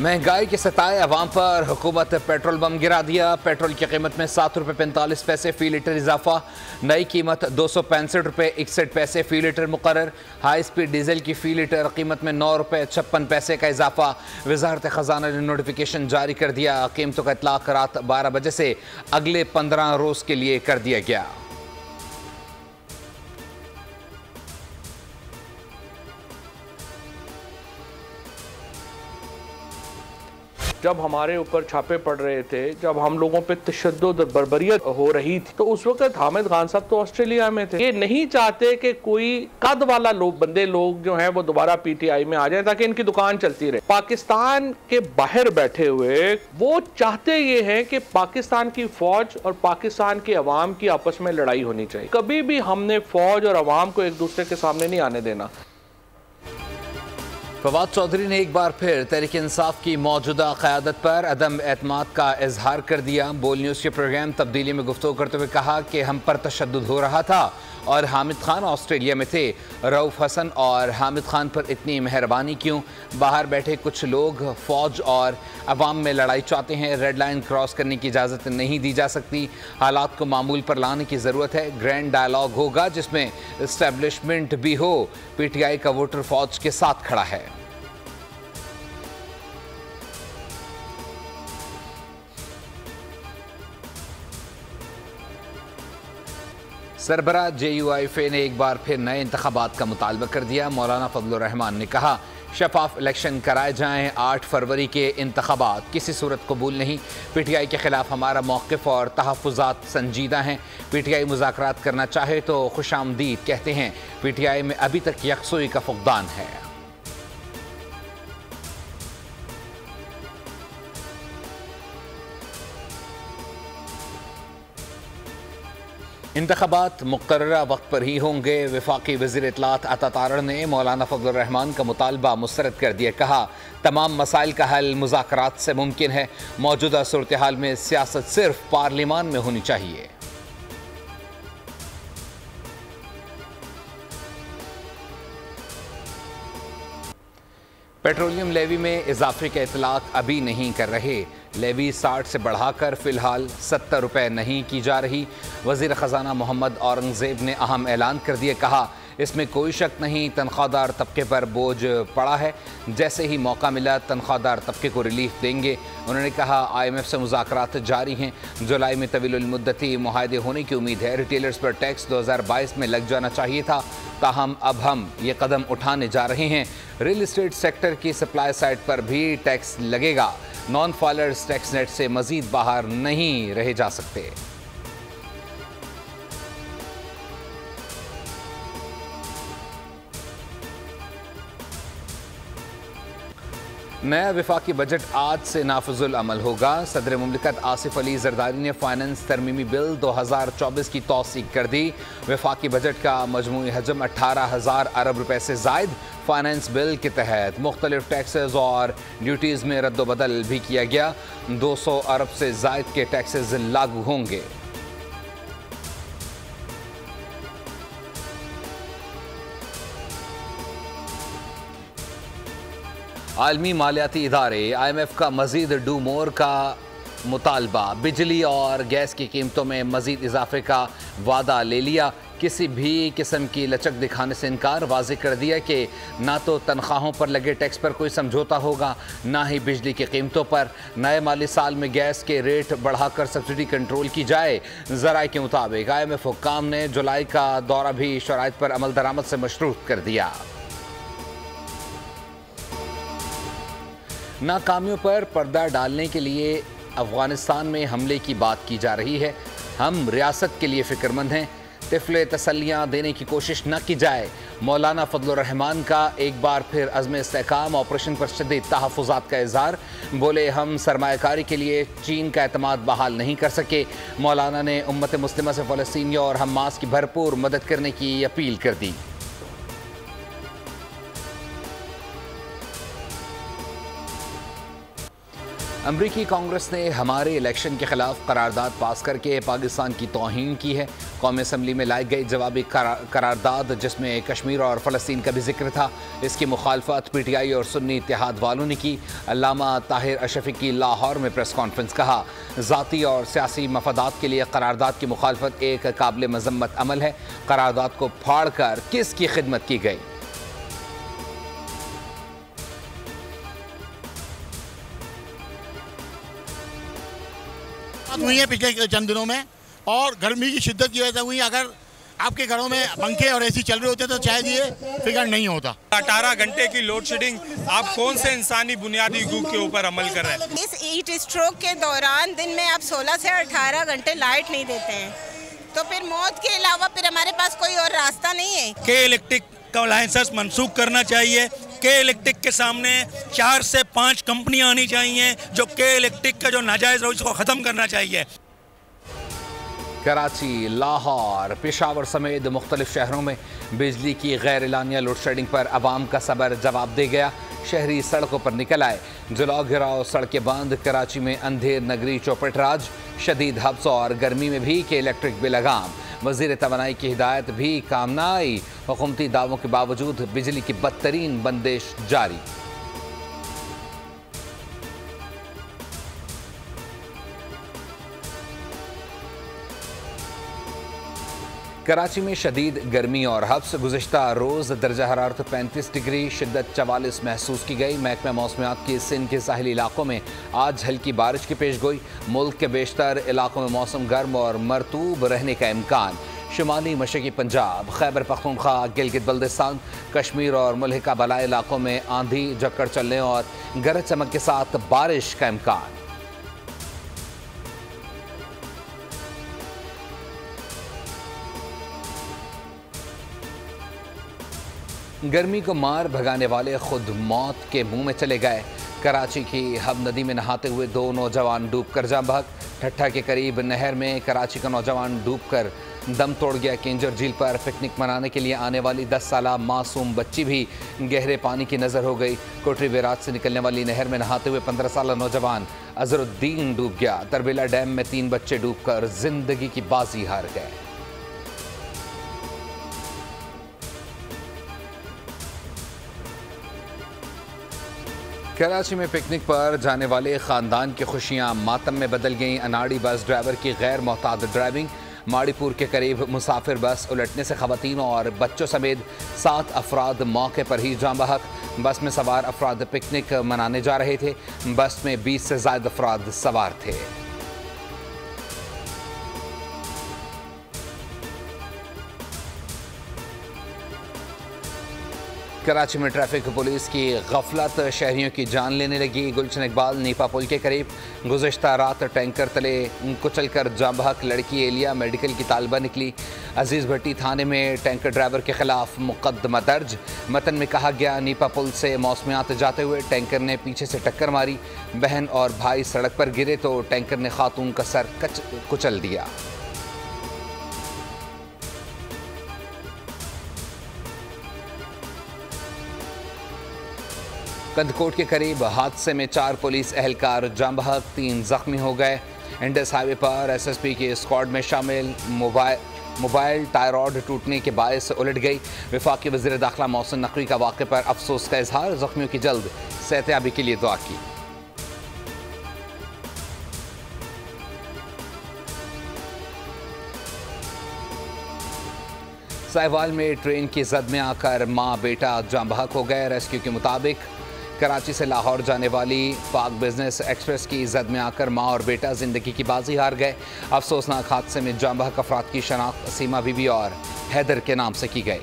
महंगाई के सताए अवाम पर हुकूमत पेट्रोल बम गिरा दिया। पेट्रोल की कीमत में 7 रुपये 45 पैसे फी लीटर इजाफा। नई कीमत 265 रुपये 61 पैसे फी लीटर मुकर्रर। हाई स्पीड डीजल की फी लीटर कीमत में 9 रुपये 56 पैसे का इजाफा। वजारत खजाना ने नोटिफिकेशन जारी कर दिया। कीमतों का इतलाक रात 12 बजे से अगले 15 रोज के लिए कर दिया गया। जब हमारे ऊपर छापे पड़ रहे थे, जब हम लोगों पे तशद्दुद बर्बरियत हो रही थी, तो उस वक्त हामिद खान साहब तो ऑस्ट्रेलिया में थे। ये नहीं चाहते कि कोई कद वाला लोग जो हैं वो दोबारा पीटीआई में आ जाए ताकि इनकी दुकान चलती रहे। पाकिस्तान के बाहर बैठे हुए वो चाहते ये हैं कि पाकिस्तान की फौज और पाकिस्तान की अवाम की आपस में लड़ाई होनी चाहिए। कभी भी हमने फौज और अवाम को एक दूसरे के सामने नहीं आने देना। फवाद चौधरी ने एक बार फिर तहरीक इंसाफ की मौजूदा क़यादत पर अदम एतमाद का इजहार कर दिया। बोल न्यूज़ के प्रोग्राम तब्दीली में गुफ्तगू करते हुए कहा कि हम पर तशद्दुद हो रहा था और हामिद खान ऑस्ट्रेलिया में थे। रऊफ हसन और हामिद खान पर इतनी मेहरबानी क्यों? बाहर बैठे कुछ लोग फौज और अवाम में लड़ाई चाहते हैं। रेड लाइन क्रॉस करने की इजाज़त नहीं दी जा सकती। हालात को मामूल पर लाने की ज़रूरत है। ग्रैंड डायलॉग होगा जिसमें इस्टेब्लिशमेंट भी हो। पीटीआई का वोटर फौज के साथ खड़ा है। सरबरा JUIFA ने एक बार फिर नए इंतखाबात का मुतालबा कर दिया। मौलाना फजलुर रहमान ने कहा शफाफ इलेक्शन कराए जाएं। 8 फरवरी के इंतखाबात किसी सूरत कबूल नहीं। पीटीआई के खिलाफ हमारा मौक़िफ़ और तहफ़्फ़ुज़ात संजीदा हैं। पीटीआई मुज़ाकरात करना चाहे तो खुशामदीद कहते हैं। पीटीआई में अभी तक यकसुई का फुक़दान है। इंतखाबात मुक़र्ररा वक्त पर ही होंगे। वफाकी वज़ीर इत्तलात अता तारड़ ने मौलाना फजलुर रहमान का मुतालबा मुस्तरद कर दिया। कहा तमाम मसाइल का हल मुज़ाकरात से मुमकिन है। मौजूदा सूरत हाल में सियासत सिर्फ पार्लिमान में होनी चाहिए। पेट्रोलियम लेवी में इजाफे का इतलाक अभी नहीं कर रहे। लेवी 60 से बढ़ाकर फ़िलहाल 70 रुपये नहीं की जा रही। वज़ीर ख़जाना मोहम्मद औरंगज़ेब ने अहम ऐलान कर दिया। कहा इसमें कोई शक नहीं तनख्वाहदार तबके पर बोझ पड़ा है। जैसे ही मौका मिला तनख्वाहदार तबके को रिलीफ देंगे। उन्होंने कहा IMF से मुज़ाकरात जारी हैं। जुलाई में तवीलुल मुद्दती मुआहदे होने की उम्मीद है। रिटेलर्स पर टैक्स 2022 में लग जाना चाहिए था, ताहम अब हम ये कदम उठाने जा रहे हैं। रियल इस्टेट सेक्टर की सप्लाई साइड पर भी टैक्स लगेगा। नॉन फाइलर्स टैक्स नेट से मजीद बाहर नहीं रहे जा सकते। नया वफाकी बजट आज से नाफिजुल अमल होगा। सदर मुमलिकत आसिफ अली जरदारी ने फाइनेंस तरमीमी बिल 2024 की तौसीक कर दी। वफाकी बजट का मजमूई हजम 18,000 अरब रुपए से जायद। फाइनेंस बिल के तहत मुख्तलिफ टैक्सेस और ड्यूटीज़ में रद्दबदल भी किया गया। 200 अरब से जायद के टैक्सेस लागू होंगे। आलमी मालियाती इदारे IMF का मज़ीद डू मोर का मुतालबा। बिजली और गैस की कीमतों में मज़ीद इजाफे का वादा ले लिया। किसी भी किस्म की लचक दिखाने से इनकार। वाज़ेह कर दिया कि ना तो तनख्वाहों पर लगे टैक्स पर कोई समझौता होगा, ना ही बिजली की कीमतों पर। नए माली साल में गैस के रेट बढ़ाकर सब्सिडी कंट्रोल की जाए। ज़राए के मुताबिक IMF हुक्काम ने जुलाई का दौरा भी शराइत पर अमल दरामद से मशरूत कर दिया। नाकामियों पर पर्दा डालने के लिए अफ़गानिस्तान में हमले की बात की जा रही है। हम रियासत के लिए फ़िक्रमंद हैं। तिफले तसल्लियाँ देने की कोशिश न की जाए। मौलाना फजलुर रहमान का एक बार फिर अज़्म इस्तेहकाम ऑपरेशन पर शदीद तहफ़्फ़ुज़ात का इज़हार। बोले हम सरमायाकारी के लिए चीन का एतमाद बहाल नहीं कर सके। मौलाना ने उम्मत मुस्लिमा से फ़लस्तीनियों और हमास की भरपूर मदद करने की अपील कर दी। अमरीकी कांग्रेस ने हमारे इलेक्शन के खिलाफ करारदाद पास करके पाकिस्तान की तौहीन की है। कौमी असम्बली में लाई गई जवाबी करारदाद जिसमें कश्मीर और फ़लस्तीन का भी जिक्र था, इसकी मुखालफत PTI और सुन्नी इत्तेहाद वालों ने की। अल्लामा ताहिर अशरफी की लाहौर में प्रेस कॉन्फ्रेंस, कहा ज़ाती और सियासी मफादात के लिए करारदाद की मुखालफत एक काबिल मजम्मत अमल है। करारदाद को फाड़ कर किसकी खिदमत की गई? हुई है पिछले चंद दिनों में और गर्मी की शिद्दत की वजह से हुई। अगर आपके घरों में पंखे और एसी चल रहे होते तो शायद ये फिगर नहीं होता। 18 घंटे की लोड शेडिंग आप कौन से इंसानी बुनियादी हकूक के ऊपर अमल कर रहे हैं? इस हीट स्ट्रोक के दौरान दिन में आप 16 से 18 घंटे लाइट नहीं देते हैं तो फिर मौत के अलावा फिर हमारे पास कोई और रास्ता नहीं है। के इलेक्ट्रिक का लाइसेंस मनसूख करना चाहिए। के इलेक्ट्रिक के सामने 4 से 5 कंपनियां आनी चाहिए जो के इलेक्ट्रिक का जो नाजायज है उसको ख़त्म करना चाहिए। कराची, लाहौर, पेशावर समेत मुख्तलिफ शहरों में बिजली की गैर एलानिया लोड शेडिंग पर अवाम का सबर जवाब दे गया। शहरी सड़कों पर निकल आए, जलाओ गिराओ सड़कें बंद। कराची में अंधेर नगरी चौपट राज, शदीद हब्स और गर्मी में भी के इलेक्ट्रिक बेलगाम। वज़ीर तवानाई की हिदायत भी काम न आई, हुकूमती दावों के बावजूद बिजली की बदतरीन बंदिश जारी। कराची में शदीद गर्मी और हब्स, गुज़िश्ता रोज़ दर्जा हरारत 35 डिग्री, शिद्दत 44 महसूस की गई। महकमा मौसमियात की सिंध के साहिली इलाकों में आज हल्की बारिश की पेशगोई। मुल्क के बेशतर इलाकों में मौसम गर्म और मरतूब रहने का इम्कान। शुमाली मशरक़ी पंजाब, खैबर पख्तूनख्वा, गिलगित बल्दिस्तान, कश्मीर और मुल्हिका बलाई इलाकों में आंधी झक्कड़ चलने और गरज चमक के साथ बारिश का इम्कान। गर्मी को मार भगाने वाले खुद मौत के मुंह में चले गए। कराची की हब नदी में नहाते हुए 2 नौजवान डूबकर जाँ बहक। ठट्ठा के करीब नहर में कराची का नौजवान डूबकर दम तोड़ गया। केंजर झील पर पिकनिक मनाने के लिए आने वाली 10 साला मासूम बच्ची भी गहरे पानी की नज़र हो गई। कोटरी बैराज से निकलने वाली नहर में नहाते हुए 15 साला नौजवान अजरुद्दीन डूब गया। तरबेला डैम में 3 बच्चे डूबकर जिंदगी की बाजी हार गए। कराची में पिकनिक पर जाने वाले खानदान की खुशियां मातम में बदल गईं। अनाड़ी बस ड्राइवर की गैर मोहतात ड्राइविंग। माड़ीपुर के करीब मुसाफिर बस उलटने से खवातीन और बच्चों समेत 7 अफराद मौके पर ही जाँ बहक। बस में सवार अफराद पिकनिक मनाने जा रहे थे। बस में 20 से ज़ायद अफराद सवार थे। कराची में ट्रैफिक पुलिस की गफलत शहरियों की जान लेने लगी। गुलशन इकबाल नीपा पुल के करीब गुज़श्ता रात टैंकर तले कुचल कर जाँ बहक लड़की एलिया मेडिकल की तालिबा निकली। अजीज़ भट्टी थाने में टैंकर ड्राइवर के खिलाफ मुकदमा दर्ज। मतन में कहा गया, नीपा पुल से मौसमियात जाते हुए टैंकर ने पीछे से टक्कर मारी। बहन और भाई सड़क पर गिरे तो टैंकर ने खातून का सर कुचल दिया। कंदकोट के करीब हादसे में 4 पुलिस एहलकार जाँ बहक, 3 जख्मी हो गए। इंडस हाईवे पर SSP की स्क्वाड में शामिल मोबाइल टायरॉड टूटने के बायस उलट गई। वफाकी वज़ीर दाखिला मोहसिन नकवी का वाक़े पर अफसोस का इजहार। जख्मियों की जल्द सेहतयाबी के लिए दुआ की। साहिवाल में ट्रेन की जद में आकर माँ बेटा जाँ बहक हो गए। रेस्क्यू के मुताबिक कराची से लाहौर जाने वाली पाक बिजनेस एक्सप्रेस की जद में आकर माँ और बेटा जिंदगी की बाजी हार गए। अफसोसनाक हादसे में जाँ बहक अफराद की शनाख्त सीमा बीबी और हैदर के नाम से की गई।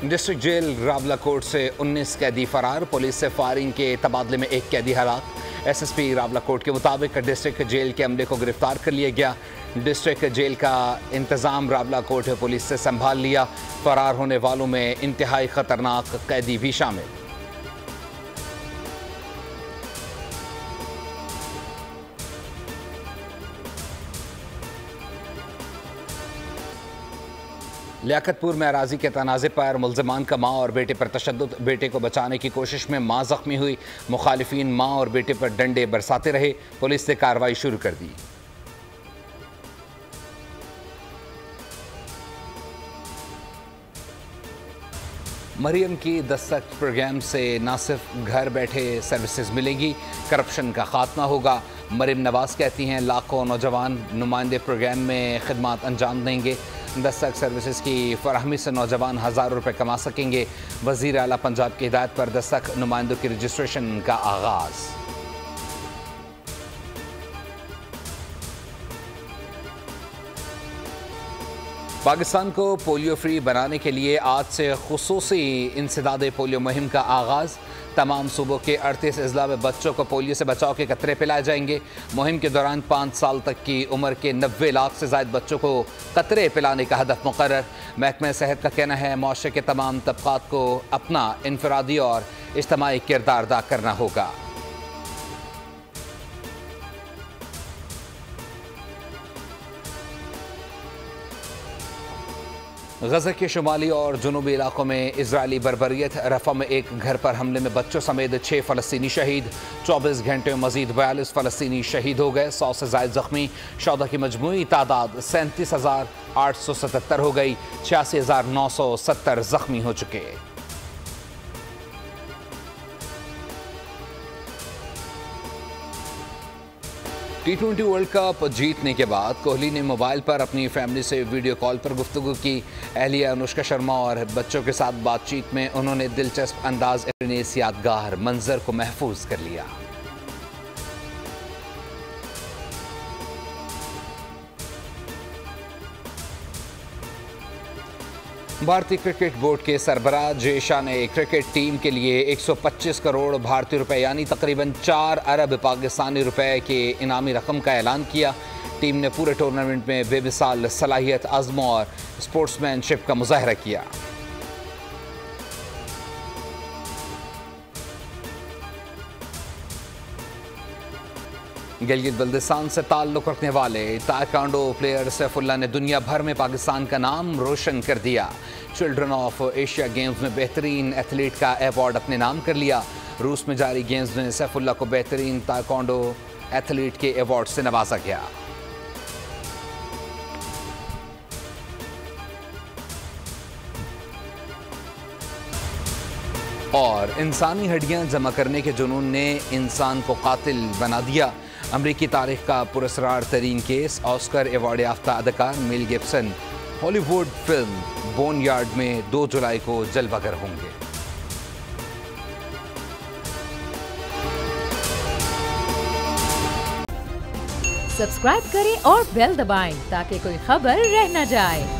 डिस्ट्रिक्ट जेल रावलाकोट से 19 कैदी फरार। पुलिस से फायरिंग के तबादले में 1 कैदी हलाक। SSP रावलाकोट के मुताबिक डिस्ट्रिक्ट जेल के अमले को गिरफ्तार कर लिया गया। डिस्ट्रिक्ट जेल का इंतज़ाम रावलाकोट पुलिस से संभाल लिया। फरार होने वालों में इंतहाई खतरनाक कैदी भी शामिल। लियाकतपुर में अराजी के तनाज़े पर मुल्ज़िमान का माँ और बेटे पर तशद्दुद, बेटे को बचाने की कोशिश में माँ ज़ख्मी हुई। मुखालिफिन माँ और बेटे पर डंडे बरसाते रहे। पुलिस ने कार्रवाई शुरू कर दी। मरियम की दस्तक प्रोग्राम से न सिर्फ घर बैठे सर्विसेज मिलेंगी, करप्शन का खात्मा होगा। मरियम नवाज कहती हैं लाखों नौजवान नुमाइंदे प्रोग्राम में खिदमत अंजाम देंगे। दस्तक सर्विसेज की फराहमी से नौजवान हज़ारों रुपये कमा सकेंगे। वज़ीर आला पंजाब की हिदायत पर दस्तक नुमाइंदों की रजिस्ट्रेशन का आगाज़। पाकिस्तान को पोलियो फ्री बनाने के लिए आज से खुसूसी इंसदादे पोलियो मुहिम का आगाज़। तमाम सूबों के 38 अजला में बच्चों को पोलियो से बचाव के कतरे पिलाए जाएंगे। मुहिम के दौरान 5 साल तक की उम्र के 90 लाख से ज़ायद बच्चों को कतरे पिलाने का हदफ मुकर्रर। महकमा सेहत का कहना है माशरे के तमाम तबकात को अपना इनफरादी और इज्तिमाई किरदार अदा करना होगा। गज़ा के शुमाली और जुनूबी इलाकों में इजरायली बर्बरियत। रफ़ा में एक घर पर हमले में बच्चों समेत 6 फ़लस्तीनी शहीद। 24 घंटे में मज़ीद 42 फ़लस्तीनी शहीद हो गए, 100 से ज़ायद ज़ख्मी। शौदा की मजमूई तादाद 37,877 हो गई, 86,970 ज़ख्मी हो चुके। T20 वर्ल्ड कप जीतने के बाद कोहली ने मोबाइल पर अपनी फैमिली से वीडियो कॉल पर गुफ्तगू की। अहलिया अनुष्का शर्मा और बच्चों के साथ बातचीत में उन्होंने दिलचस्प अंदाज अपने इस यादगार मंजर को महफूज कर लिया। भारतीय क्रिकेट बोर्ड के सरबराह जय शाह ने क्रिकेट टीम के लिए 125 करोड़ भारतीय रुपए यानी तकरीबन 4 अरब पाकिस्तानी रुपए के इनामी रकम का ऐलान किया। टीम ने पूरे टूर्नामेंट में बेमिसाल सलाहियत, अज़्म और स्पोर्ट्समैनशिप का मुजाहरा किया। गिलगित बल्दिस्तान से ताल्लुक़ रखने वाले ताइक्वांडो प्लेयर सैफुल्लाह ने दुनिया भर में पाकिस्तान का नाम रोशन कर दिया। चिल्ड्रन ऑफ एशिया गेम्स में बेहतरीन एथलीट का अवार्ड अपने नाम कर लिया। रूस में जारी गेम्स में सैफुल्लाह को बेहतरीन ताइक्वांडो एथलीट के अवार्ड से नवाजा गया। और इंसानी हड्डियां जमा करने के जुनून ने इंसान को कातिल बना दिया। अमरीकी तारीख का पुरस्कार तरीन केस। ऑस्कर अवार्ड याफ्ता अदाकार मेल गिब्सन हॉलीवुड फिल्म बोनयार्ड में 2 जुलाई को जलवागर होंगे। सब्सक्राइब करें और बेल दबाएं ताकि कोई खबर रह न जाए।